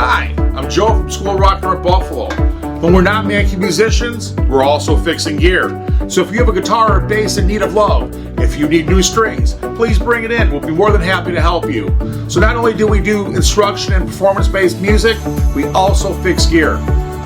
Hi, I'm Joe from School of Rock North Buffalo. When we're not making musicians, we're also fixing gear. So if you have a guitar or bass in need of love, if you need new strings, please bring it in. We'll be more than happy to help you. So not only do we do instruction and performance-based music, we also fix gear.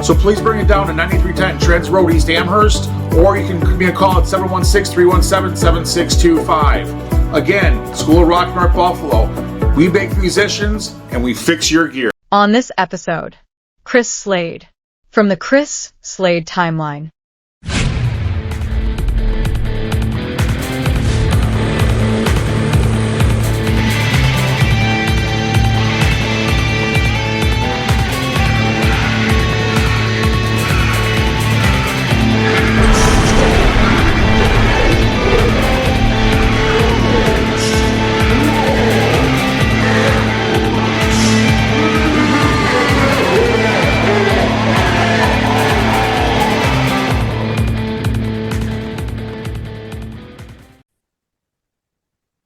So please bring it down to 9310 Trents Road, East Amherst, or you can give me a call at 716-317-7625. Again, School of Rock North Buffalo. We make musicians and we fix your gear. On this episode, CHRIS Slade from the CHRIS Slade Timeline.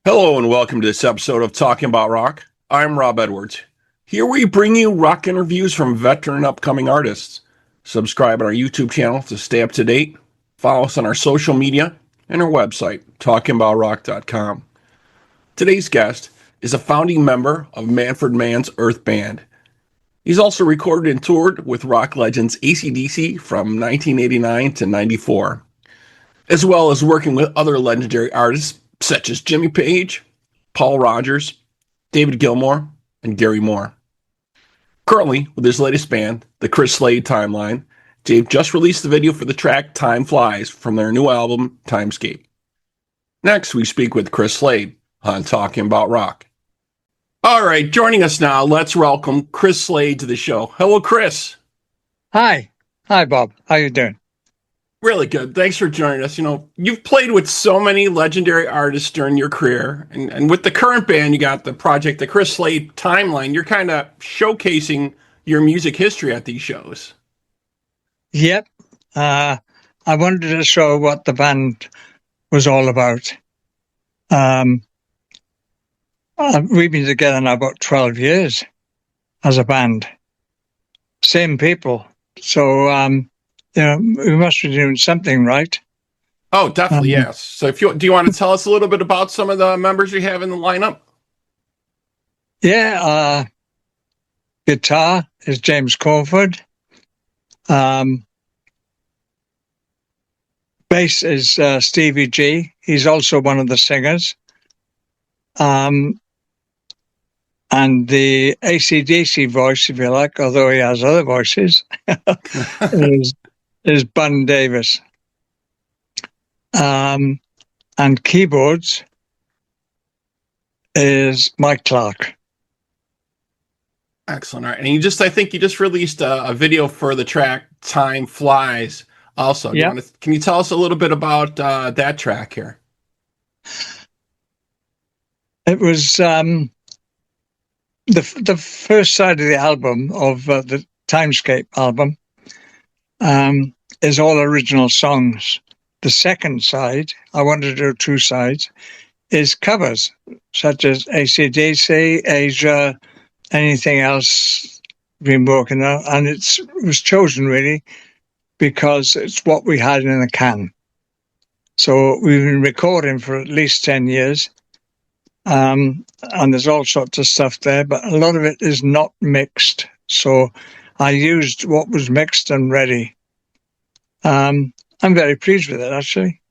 Hello and welcome to this episode of Talking About Rock. I'm Rob Edwards. Here we bring you rock interviews from veteran and upcoming artists. Subscribe on our YouTube channel to stay up to date. Follow us on our social media and our website, talkingaboutrock.com. Today's guest is a founding member of Manfred Mann's Earth Band. He's also recorded and toured with rock legends AC/DC from 1989 to 94, as well as working with other legendary artists such as Jimmy Page, Paul Rogers, David Gilmour, and Gary Moore. Currently, with his latest band, the CHRIS Slade Timeline, Dave just released the video for the track Time Flies from their new album, Timescape. Next, we speak with CHRIS Slade on Talking About Rock. All right, joining us now, let's welcome CHRIS Slade to the show. Hello, Chris. Hi. Hi, Bob. How you doing? Really good. Thanks for joining us. You know, you've played with so many legendary artists during your career, and with the current band, you got the project, the CHRIS Slade Timeline. You're kind of showcasing your music history at these shows. Yep. I wanted to show what the band was all about. We've been together now about 12 years as a band. Same people. So, we must be doing something right. Oh, definitely, yes. So do you want to tell us a little bit about some of the members you have in the lineup? Yeah, guitar is James Crawford. Bass is Stevie G. He's also one of the singers. And the AC/DC voice, if you like, although he has other voices, is Bun Davis. And keyboards is Mike Clark. Excellent. All right. And I think you just released a video for the track Time Flies also. Yeah. Can you tell us a little bit about that track here? It was the first side of the album, of the Timescape album, is all original songs. The second side, I wanted to do two sides, is covers, such as AC/DC, Asia, anything else been working on. And it was chosen really because it's what we had in the can. So we've been recording for at least 10 years. And there's all sorts of stuff there, but a lot of it is not mixed. So I used what was mixed and ready. I'm very pleased with it, actually.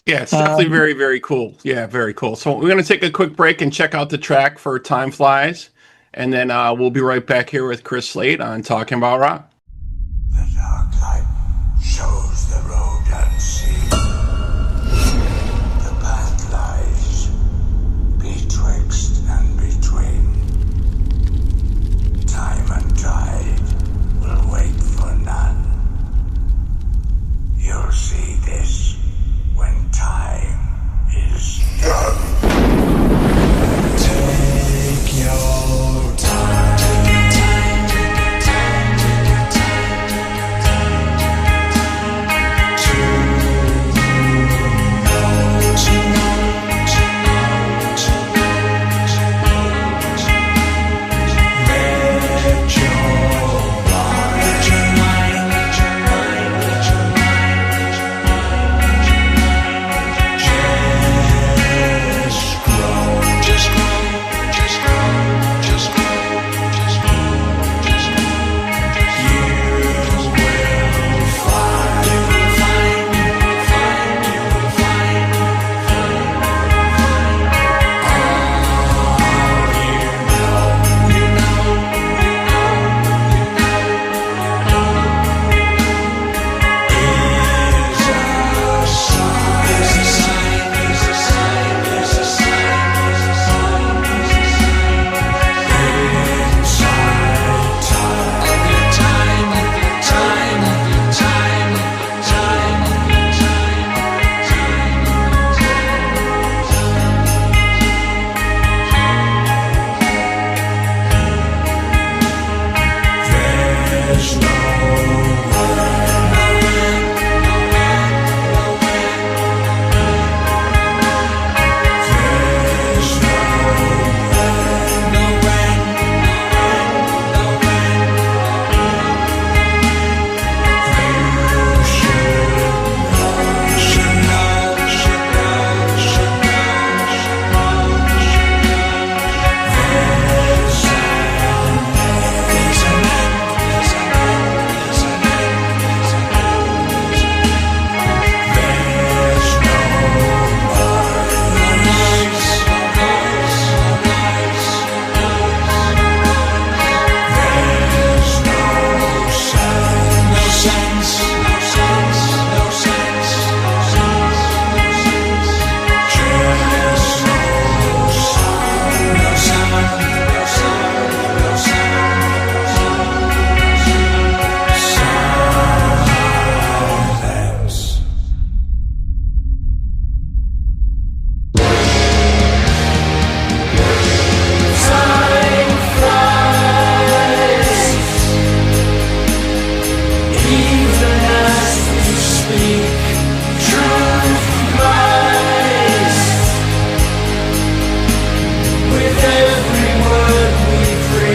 Yeah, it's definitely very, very cool. Yeah, very cool. So we're going to take a quick break and check out the track for Time Flies, and then we'll be right back here with CHRIS Slade on Talking About Rock. The dark light shows the road unseen. The path lies betwixt and between. Time and tide will wait for none. You'll see this when time is done. Take your time.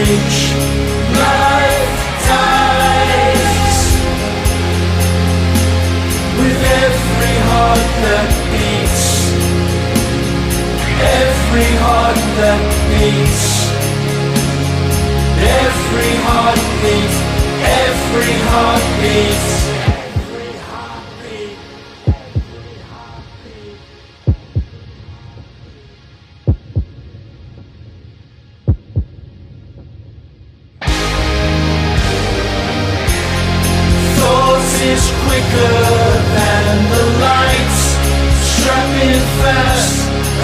each life dies with every heart that beats, every heart that beats, every heartbeat, every heartbeat. Is quicker than the light. Strap in fast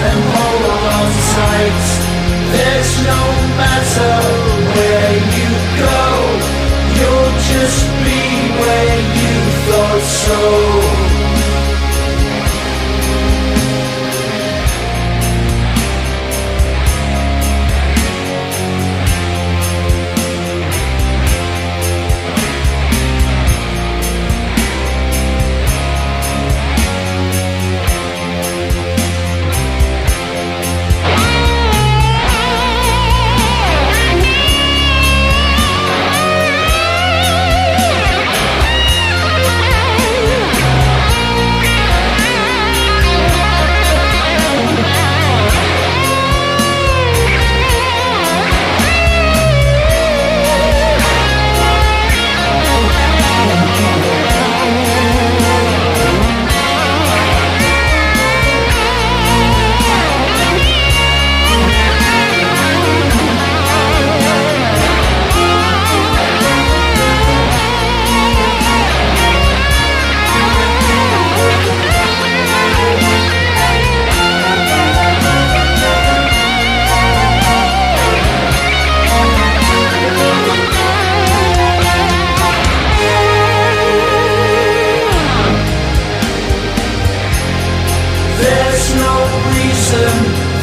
and hold on tight. There's no matter where you go, you'll just be where you thought so.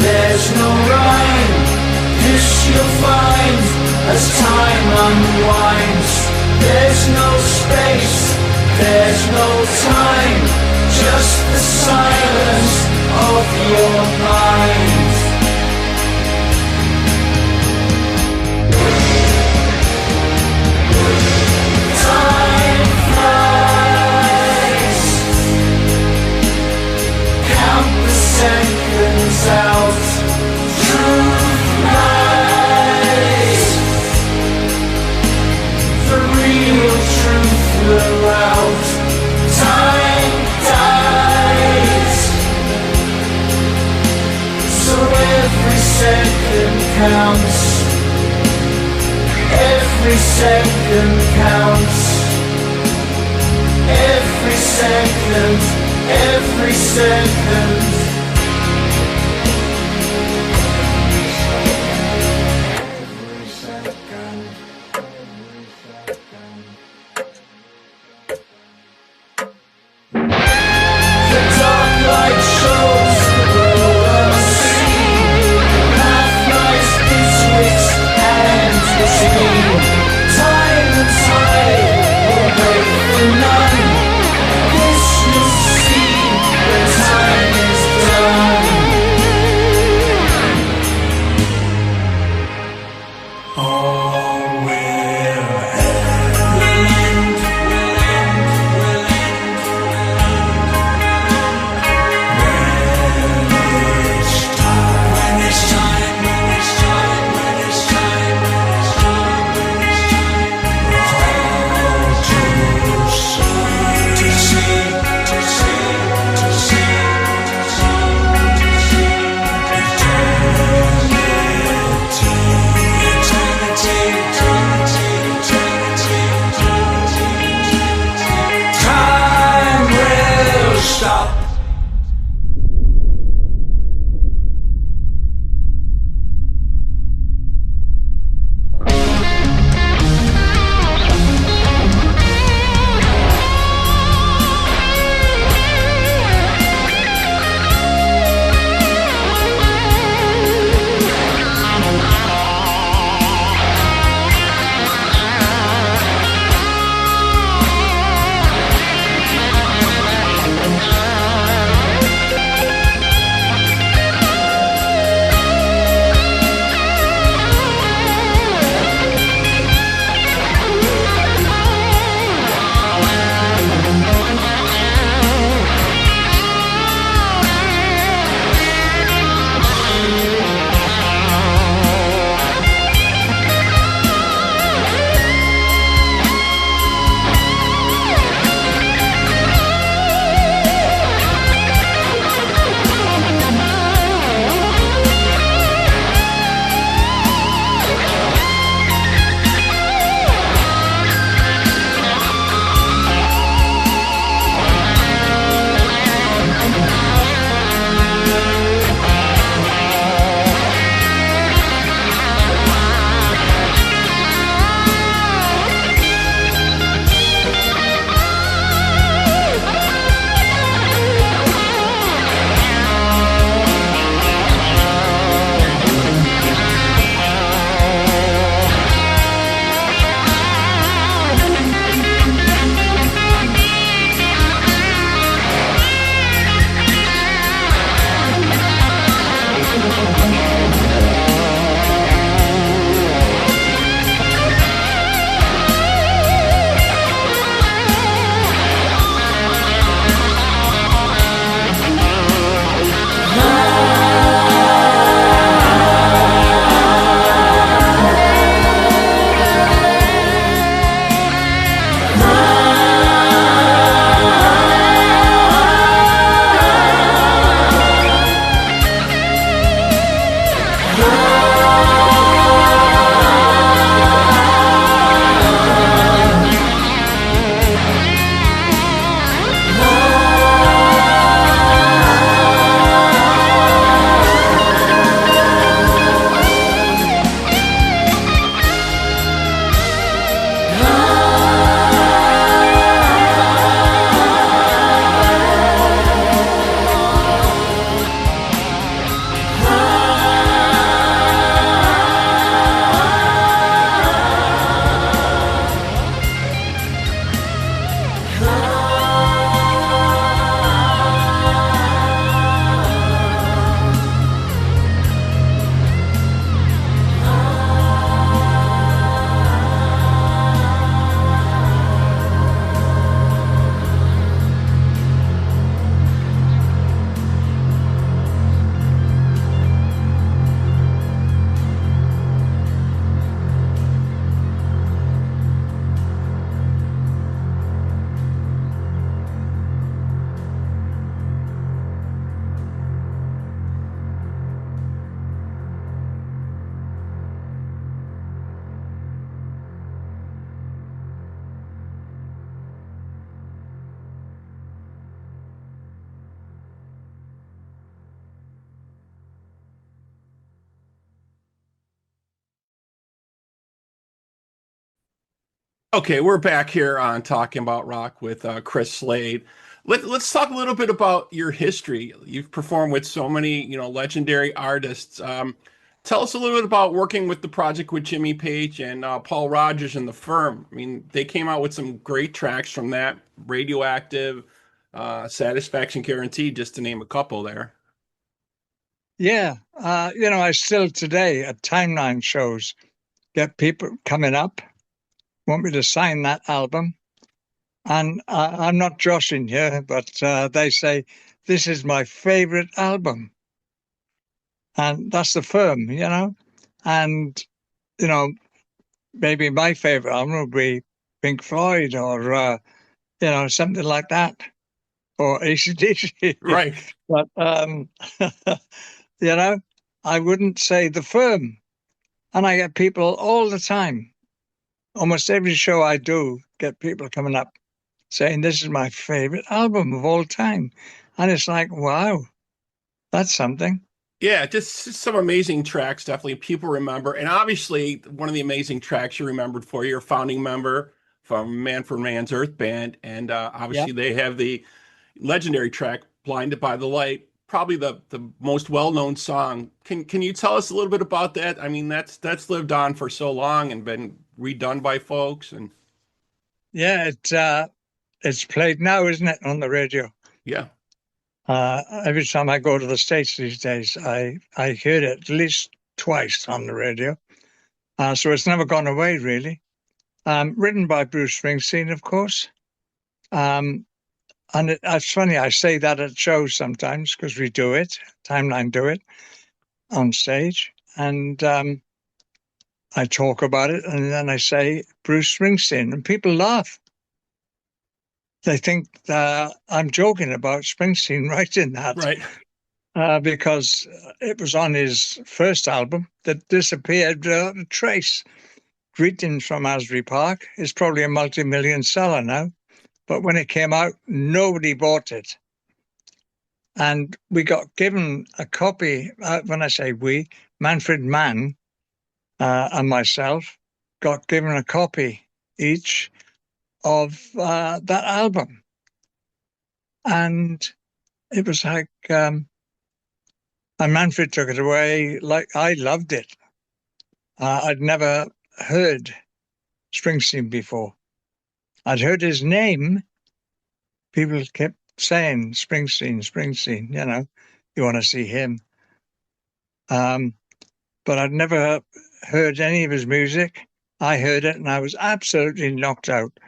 There's no rhyme. This you'll find as time unwinds. There's no space, there's no time, just the silence of your mind. Time flies. Count the seconds out. Truth lies. The real truth will out. Time dies. So every second counts. Every second counts. Every second, every second. Time is Okay, we're back here on Talking About Rock with Chris Slade. Let's talk a little bit about your history. You've performed with so many, legendary artists. Tell us a little bit about working with the project with Jimmy Page and Paul Rogers and the Firm. I mean, they came out with some great tracks from that, Radioactive, Satisfaction Guaranteed, just to name a couple there. Yeah, I still today at Timeline shows get people coming up, want me to sign that album. And I'm not joshing here, but they say, this is my favorite album. And that's the Firm, And, maybe my favorite album would be Pink Floyd or, something like that. Or AC/DC. Right. But, I wouldn't say the Firm. And I get people all the time. Almost every show I do, get people coming up saying this is my favorite album of all time. And it's like, wow, that's something. Yeah, just some amazing tracks, definitely people remember. And obviously, one of the amazing tracks you remembered for your founding member from Manfred Mann's Earth Band. And obviously, they have the legendary track, Blinded by the Light, probably the most well-known song. Can you tell us a little bit about that? I mean, that's lived on for so long and been redone by folks. And yeah, it's played now, isn't it, on the radio? yeah. Every time I go to the States these days, I hear it at least twice on the radio. So it's never gone away, really. Written by Bruce Springsteen, of course. And it's funny, I say that at shows sometimes because we do it, Timeline do it on stage. And I talk about it and then I say Bruce Springsteen and people laugh. They think I'm joking about Springsteen writing that. Right. Because it was on his first album that disappeared without a trace. Greetings from Asbury Park is probably a multi-million seller now. But when it came out, nobody bought it. And we got given a copy, when I say we, Manfred Mann and myself got given a copy each of that album. And it was like, and Manfred took it away, like I loved it. I'd never heard Springsteen before. I'd heard his name. People kept saying Springsteen, you want to see him. But I'd never heard any of his music. I heard it and I was absolutely knocked out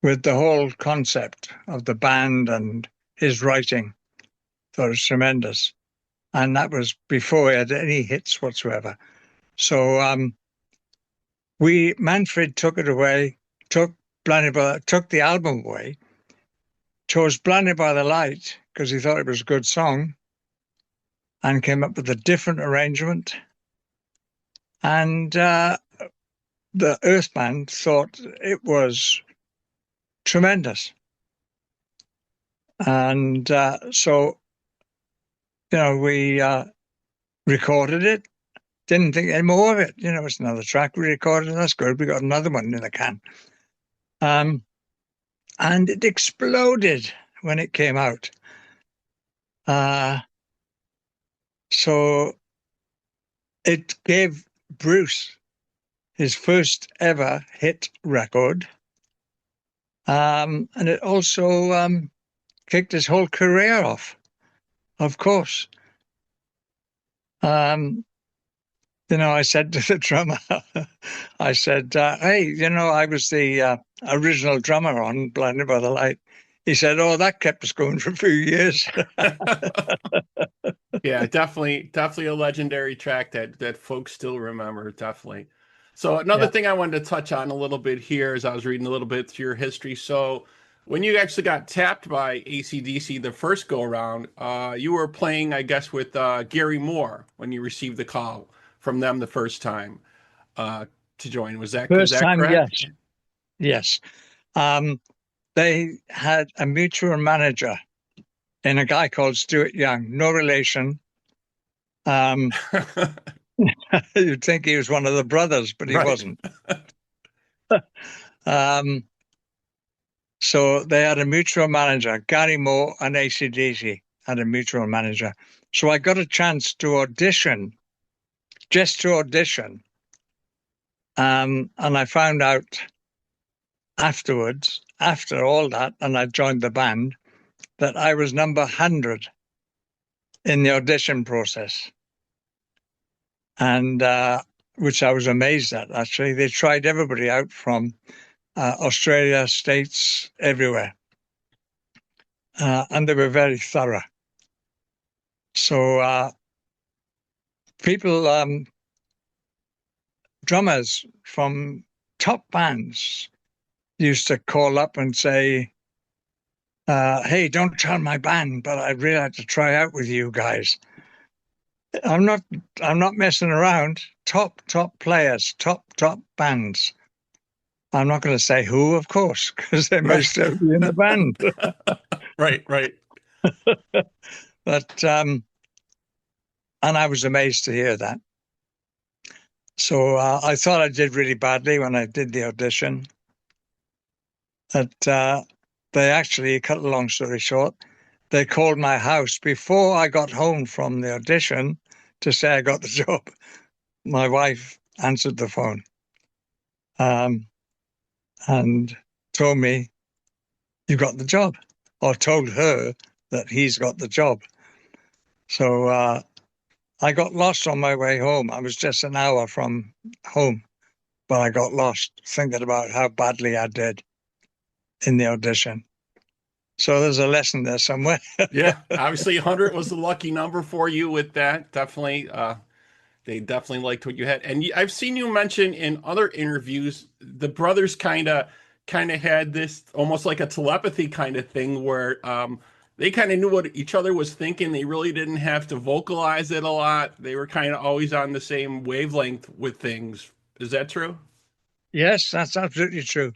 with the whole concept of the band and his writing. Thought it was tremendous. And that was before he had any hits whatsoever. So Manfred took it away, took the album away, chose Blinded by the Light because he thought it was a good song and came up with a different arrangement. And the Earth Band thought it was tremendous. And so, we recorded it, didn't think any more of it. It's another track we recorded. That's good. We got another one in the can. And it exploded when it came out. So it gave Bruce his first ever hit record. And it also kicked his whole career off, of course. I said to the drummer, I said, hey, I was the original drummer on Blinded by the Light. He said, oh, that kept us going for a few years. Yeah, definitely a legendary track that folks still remember, definitely. So another thing I wanted to touch on a little bit here as I was reading a little bit through your history. So when you actually got tapped by AC/DC the first go around, you were playing, I guess, with Gary Moore when you received the call from them the first time to join. Was that correct? Yes. They had a mutual manager and a guy called Stuart Young, no relation. You'd think he was one of the brothers, but he wasn't. Um, so they had a mutual manager, Gary Moore and AC/DC had a mutual manager. So I got a chance to audition, just to audition. And I found out afterwards, after all that, and I joined the band, that I was number 100 in the audition process. And which I was amazed at, actually. They tried everybody out from Australia, States, everywhere. And they were very thorough. So people, drummers from top bands used to call up and say, hey, don't tell my band, but I'd really like to try out with you guys. I'm not messing around. Top players, top bands. I'm not going to say who, of course, because they may still be in the band. Right. But and I was amazed to hear that. So I thought I did really badly when I did the audition. That they actually, cut a long story short, they called my house before I got home from the audition to say I got the job. My wife answered the phone and told me, you got the job, or told her that he's got the job. So I got lost on my way home. I was just an hour from home, but I got lost thinking about how badly I did in the audition. So there's a lesson there somewhere. Yeah, obviously 100 was the lucky number for you with that. Definitely, they definitely liked what you had. And I've seen you mention in other interviews, the brothers kind of had this almost like a telepathy kind of thing where they kind of knew what each other was thinking. They really didn't have to vocalize it a lot. They were kind of always on the same wavelength with things. Is that true? Yes, that's absolutely true.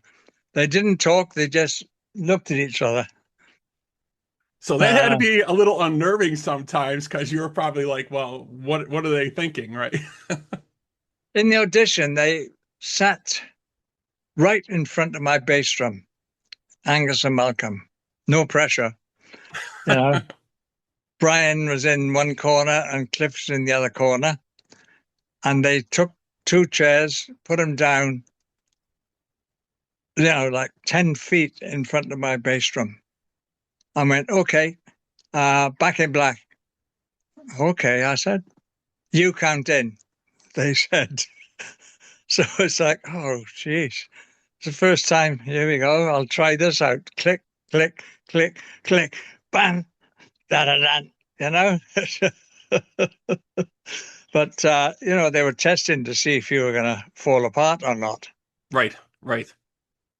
They didn't talk. They just looked at each other. So that had to be a little unnerving sometimes because you were probably like, well, what are they thinking, right? In the audition, they sat right in front of my bass drum, Angus and Malcolm. No pressure. You know, Brian was in one corner and Cliff's in the other corner. And they took 2 chairs, put them down, like 10 feet in front of my bass drum. I went, okay, Back in Black. Okay, I said. You count in, they said. So it's like, oh, geez. It's the first time. Here we go. I'll try this out. Click, click, click, click. Bam. Da-da-da. You know? But, they were testing to see if you were going to fall apart or not. Right.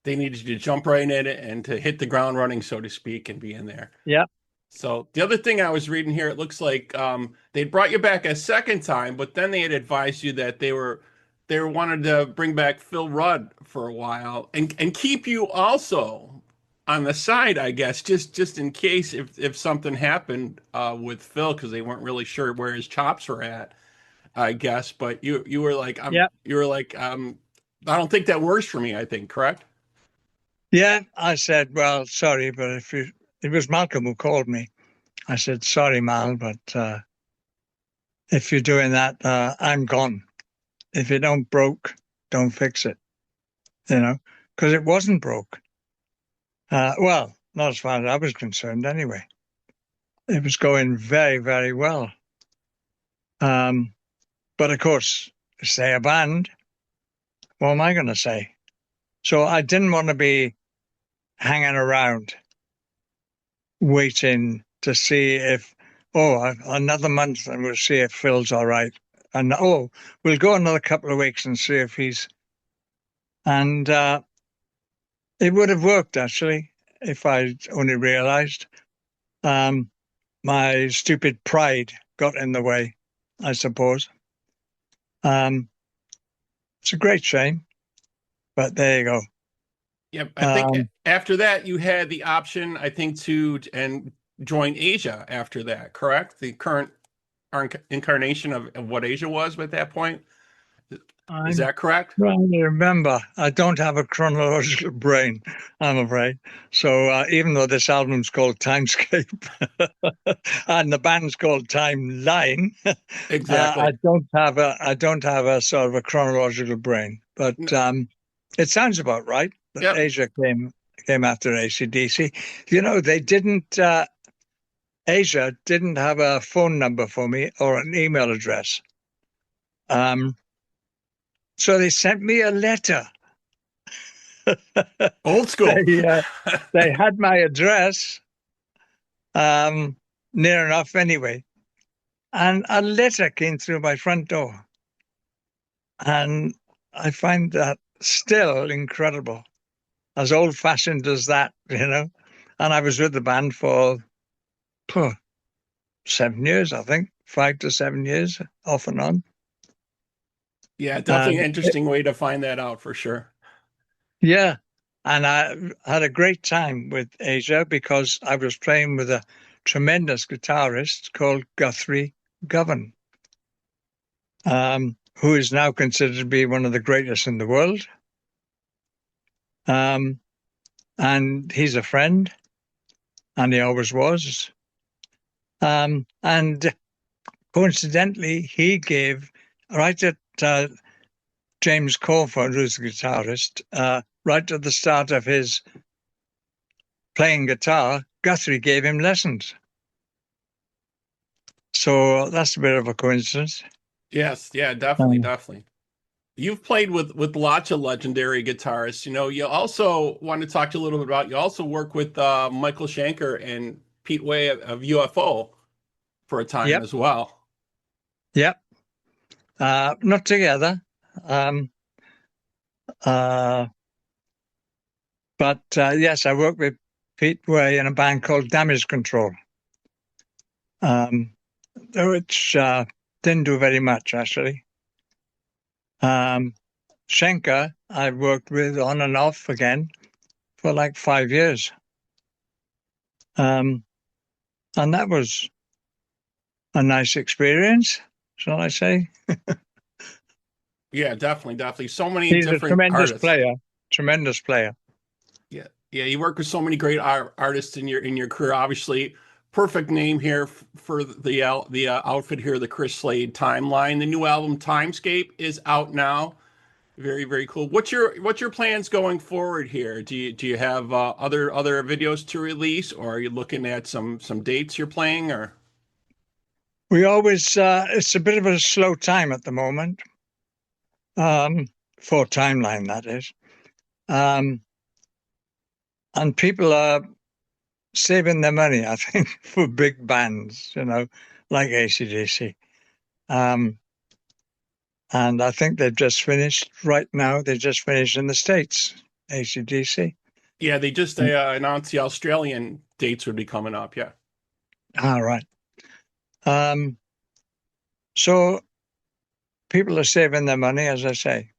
They needed you to jump right in it and to hit the ground running, so to speak, and be in there. Yeah. So the other thing I was reading here, it looks like they brought you back a second time, but then they had advised you that they wanted to bring back Phil Rudd for a while and keep you also on the side, I guess, just in case if something happened with Phil, because they weren't really sure where his chops were at, I guess. But you were like, you were like, I don't think that works for me, I think, correct? Yeah, I said, well, sorry, but it was Malcolm who called me. I said, sorry, Mal, but if you're doing that, I'm gone. If it don't broke, don't fix it, because it wasn't broke. Well, not as far as I was concerned anyway. It was going very, very well. But of course, say a band, what am I going to say? So I didn't want to be hanging around waiting to see if, another month and we'll see if Phil's all right. And, we'll go another couple of weeks and see if he's... And it would have worked, actually, if I'd only realized. My stupid pride got in the way, I suppose. It's a great shame, but there you go. Yeah, I think after that you had the option, I think, to join Asia after that, correct? The current incarnation of what Asia was at that point. Is that correct? Trying to remember. I don't have a chronological brain, I'm afraid. So even though this album's called Timescape and the band's called Timeline, Exactly. I don't have a sort of a chronological brain. But it sounds about right that Yep. Asia came after AC/DC. You know, they didn't. Asia didn't have a phone number for me or an email address. So they sent me a letter. Old school. They had my address, near enough anyway. And a letter came through my front door. And I find that still incredible, as old-fashioned as that, you know. And I was with the band for 7 years, I think, 5 to 7 years, off and on. Yeah, definitely an interesting way to find that out for sure. Yeah. And I had a great time with Asia because I was playing with a tremendous guitarist called Guthrie Govan, who is now considered to be one of the greatest in the world. And he's a friend, and he always was. And coincidentally, he gave, right at James Corford, who's the guitarist, right at the start of his playing guitar, Guthrie gave him lessons. So that's a bit of a coincidence. Yes, yeah, definitely, definitely. You've played with lots of legendary guitarists. You know, you also want to talk to you a little bit about, you also work with Michael Schenker and Pete Way of UFO for a time as well. Yep. Not together. But yes, I worked with Pete Way in a band called Damage Control, which didn't do very much, actually. Schenker, I worked with on and off again for like 5 years. And that was a nice experience, shall I say? Yeah, definitely, definitely. So many He's different a tremendous artists. Tremendous player. Yeah, yeah. You work with so many great artists in your career. Obviously, perfect name here for the outfit here, the Chris Slade Timeline. The new album Timescape is out now. Very, very cool. What's your plans going forward here? Do you have other videos to release, or are you looking at some dates you're playing, or? We always it's a bit of a slow time at the moment. For Timeline, that is. And people are saving their money, I think, for big bands, you know, like AC/DC. And I think they've just finished right now. They just finished in the States, AC/DC. Yeah, they just announced the Australian dates would be coming up. Yeah. All right. So people are saving their money, as I say,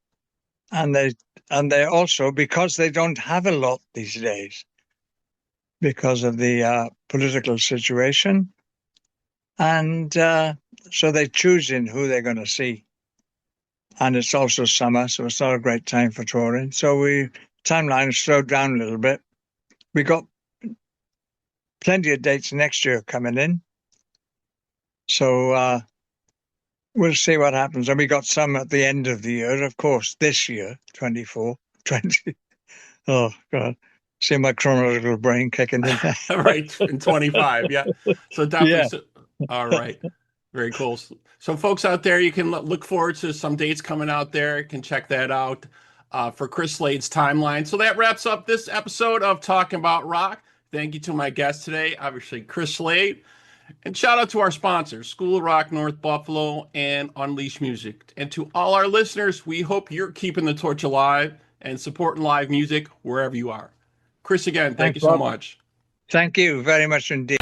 and they also, because they don't have a lot these days, because of the political situation, and so they're choosing who they're going to see. And it's also summer, so it's not a great time for touring. So Timeline has slowed down a little bit. We got plenty of dates next year coming in, so we'll see what happens. And we got some at the end of the year, of course, this year, 20. Oh, God. See my chronological brain kicking in there. Right, in 25, yeah. So definitely, all right. Very cool. So folks out there, you can look forward to some dates coming out there. You can check that out for Chris Slade's Timeline. So that wraps up this episode of Talking About Rock. Thank you to my guest today, obviously Chris Slade. And shout out to our sponsors, School of Rock North Buffalo and Unleash Music. And to all our listeners, we hope you're keeping the torch alive and supporting live music wherever you are. Chris, again, thank you so much. Thank you very much indeed.